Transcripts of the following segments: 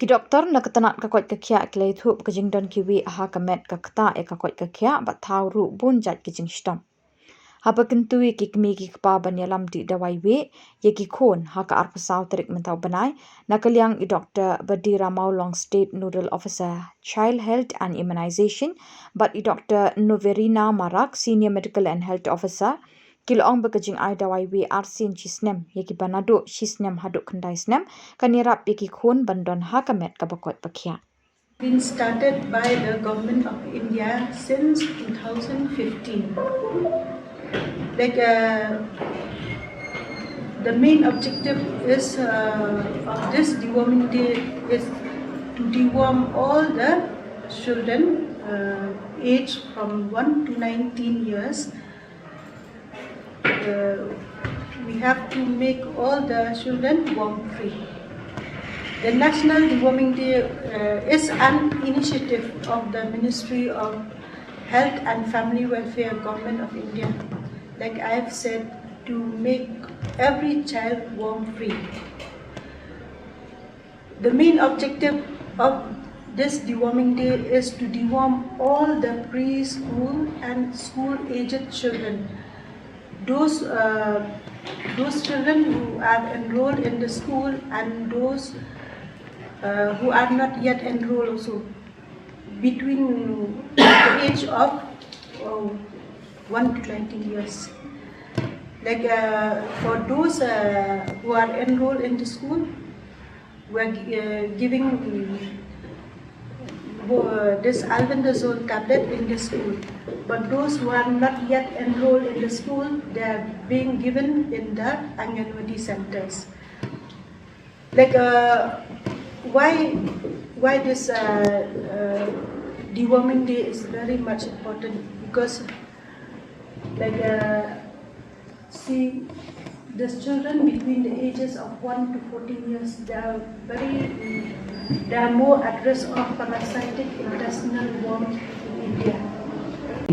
Ki doktor na ketenat kakot kekia klei thup ke jingdon ki Wieh ha kamet ka keta kakot kekia ba Thaw ru bun Jait ki Jingshitom. Haba kentui ki kemi ki kepa banyalam di dawai Wieh ye ki khon ha ka arpasau terik mentau banai na keliang i Doktor Badira Maulong State Nodal Officer Child Health and Immunization but i Doktor Noverina Marak Senior Medical and Health Officer Kilong bekajing ai dawai Wieh arsin chisnem ye ki banado chisnem haduk kendai snem kanirap ye ki khon bandon ha kamet ka bakot pakhia. Been started by the government of India since 2015. The main objective is of this deworming day is to deworm all the children aged from 1 to 19 years. We have to make all the children worm free. The National Deworming Day is an initiative of the Ministry of Health and Family Welfare, Government of India. Like I have said, to make every child worm-free. The main objective of this deworming day is to deworm all the preschool and school-aged children. Those children who are enrolled in the school and those who are not yet enrolled also, between the age of 1 to 19 years. Like for those who are enrolled in the school, we are giving this albendazole tablet in the school. But those who are not yet enrolled in the school, they are being given in the Anganwadi centers. Like why this deworming day is very much important, because like see, the children between the ages of 1 to 14 years, they are more at risk of parasitic intestinal worm in India.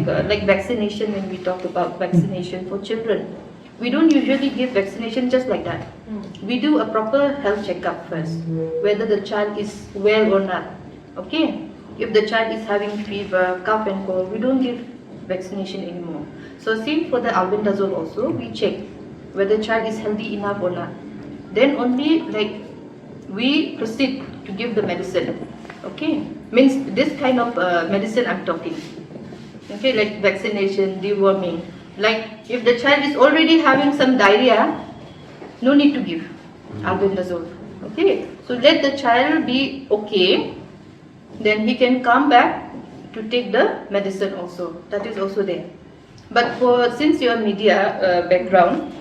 Like vaccination, when we talk about vaccination for children, we don't usually give vaccination just like that. We do a proper health checkup first, whether the child is well or not. Okay, if the child is having fever, cough and cold, we don't give vaccination anymore. So same for the albendazole also, we check whether the child is healthy enough or not. Then only like we proceed to give the medicine. Okay, means this kind of medicine I'm talking. Okay, like vaccination, deworming. Like if the child is already having some diarrhea, no need to give albendazole. Okay, so let the child be okay, then he can come back to take the medicine also. That is also there. But since your media background,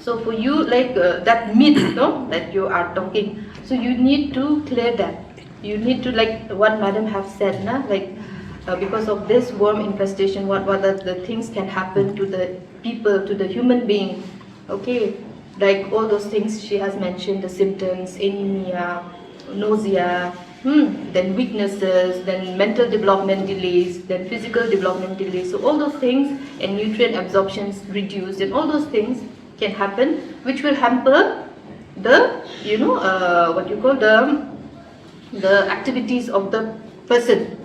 so for you like that myth, no, that you are talking, so you need to clear that. You need to, like what Madam have said, na, like because of this worm infestation, what are the things can happen to the people, to the human being. Okay, like all those things she has mentioned, the symptoms, anemia, nausea, then weaknesses, then mental development delays, then physical development delays. So all those things, and nutrient absorptions reduced, and all those things can happen, which will hamper the, what you call the activities of the person.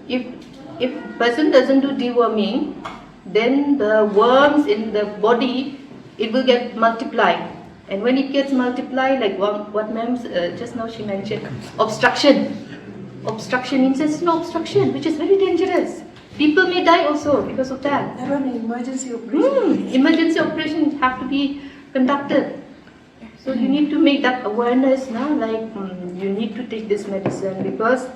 If person doesn't do deworming, then the worms in the body, it will get multiplied. And when it gets multiplied, like what ma'am just now she mentioned, obstruction. Obstruction, intestinal obstruction, which is very dangerous. People may die also because of that. There are emergency operations. Emergency operations have to be conducted. So you need to make that awareness now, like you need to take this medicine, because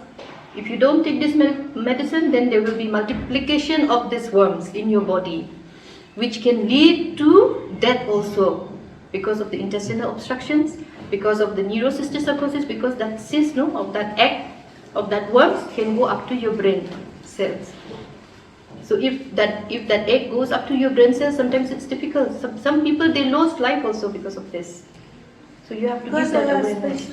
if you don't take this medicine, then there will be multiplication of these worms in your body, which can lead to death also, because of the intestinal obstructions, because of the neurocysticercosis, because that cyst, of that egg, of that worms can go up to your brain cells. So if that egg goes up to your brain cells, sometimes it's difficult. Some people, they lost life also because of this. So you have to give that awareness.